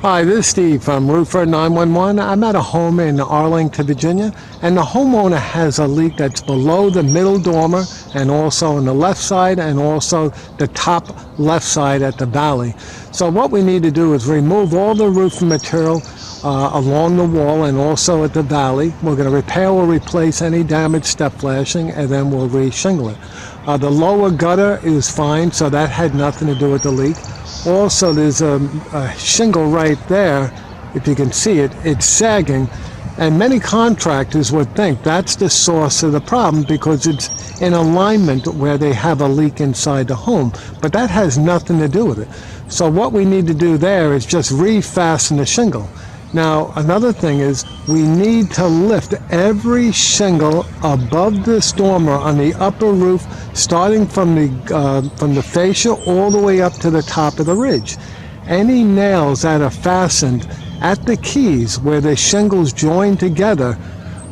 Hi, this is Steve from Roofer 911. I'm at a home in Arlington, Virginia, and the homeowner has a leak that's below the middle dormer and also on the left side and also the top left side at the valley. So what we need to do is remove all the roofing material along the wall and also at the valley. We're going to repair or replace any damaged step flashing, and then we'll re-shingle it. The lower gutter is fine, so that had nothing to do with the leak. Also, there's a shingle right there, if you can see it, it's sagging, and many contractors would think that's the source of the problem because it's in alignment where they have a leak inside the home, but that has nothing to do with it. So what we need to do there is just refasten the shingle. Now, another thing is we need to lift every shingle above this dormer on the upper roof, starting from the fascia all the way up to the top of the ridge. Any nails that are fastened at the keys where the shingles join together,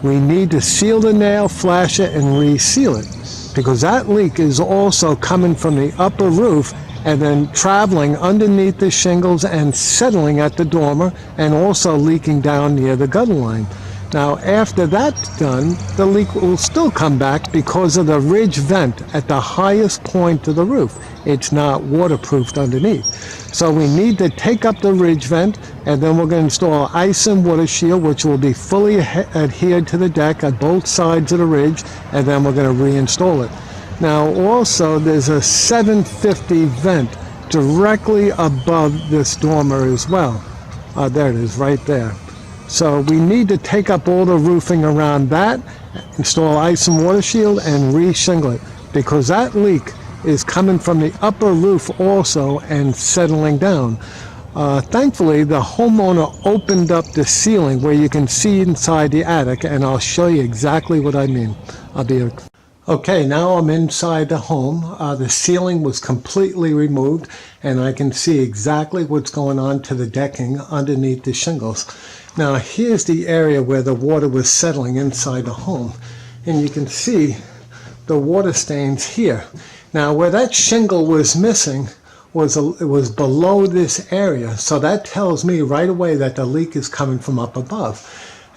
we need to seal the nail, flash it, and reseal it, because that leak is also coming from the upper roof and then traveling underneath the shingles and settling at the dormer and also leaking down near the gutter line. Now, after that's done, the leak will still come back because of the ridge vent at the highest point of the roof. It's not waterproofed underneath. So we need to take up the ridge vent, and then we're going to install ice and water shield, which will be fully adhered to the deck at both sides of the ridge, and then we're going to reinstall it. Now also there's a 750 vent directly above this dormer as well. There it is right there. So we need to take up all the roofing around that, install ice and water shield, and re-shingle it, because that leak is coming from the upper roof also and settling down. Thankfully, the homeowner opened up the ceiling where you can see inside the attic, and I'll show you exactly what I mean. Okay, now I'm inside the home. The ceiling was completely removed, and I can see exactly what's going on to the decking underneath the shingles. Now here's the area where the water was settling inside the home, and you can see the water stains here. Now where that shingle was missing it was below this area, so that tells me right away that the leak is coming from up above.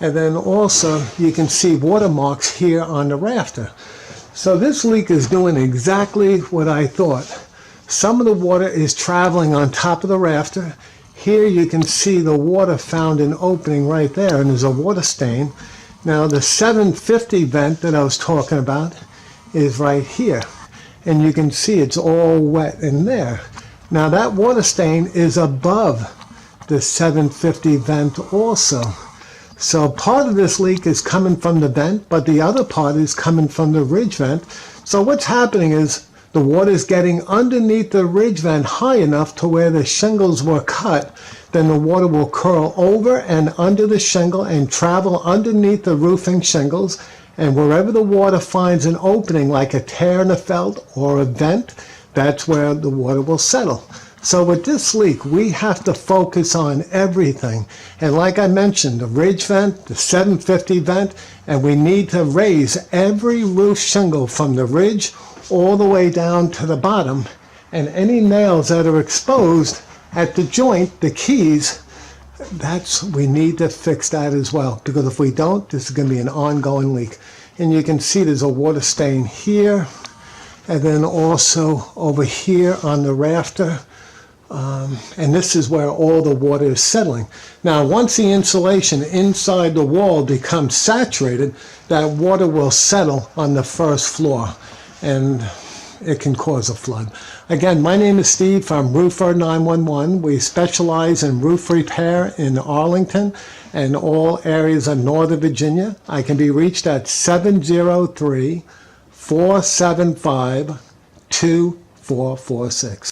And then also you can see watermarks here on the rafter. So this leak is doing exactly what I thought. Some of the water is traveling on top of the rafter. Here you can see the water found an opening right there, and there's a water stain. Now the 750 vent that I was talking about is right here, and you can see it's all wet in there. Now that water stain is above the 750 vent also. So part of this leak is coming from the vent, but the other part is coming from the ridge vent. So what's happening is the water is getting underneath the ridge vent high enough to where the shingles were cut. Then the water will curl over and under the shingle and travel underneath the roofing shingles. And wherever the water finds an opening, like a tear in the felt or a vent, that's where the water will settle. So with this leak, we have to focus on everything. And like I mentioned, the ridge vent, the 750 vent, and we need to raise every roof shingle from the ridge all the way down to the bottom. And any nails that are exposed at the joint, the keys, we need to fix that as well. Because if we don't, this is going to be an ongoing leak. And you can see there's a water stain here, and then also over here on the rafter. And this is where all the water is settling. Now, once the insulation inside the wall becomes saturated, that water will settle on the first floor, and it can cause a flood. Again, my name is Steve from Roofer 911. We specialize in roof repair in Arlington and all areas of Northern Virginia. I can be reached at 703-475-2446.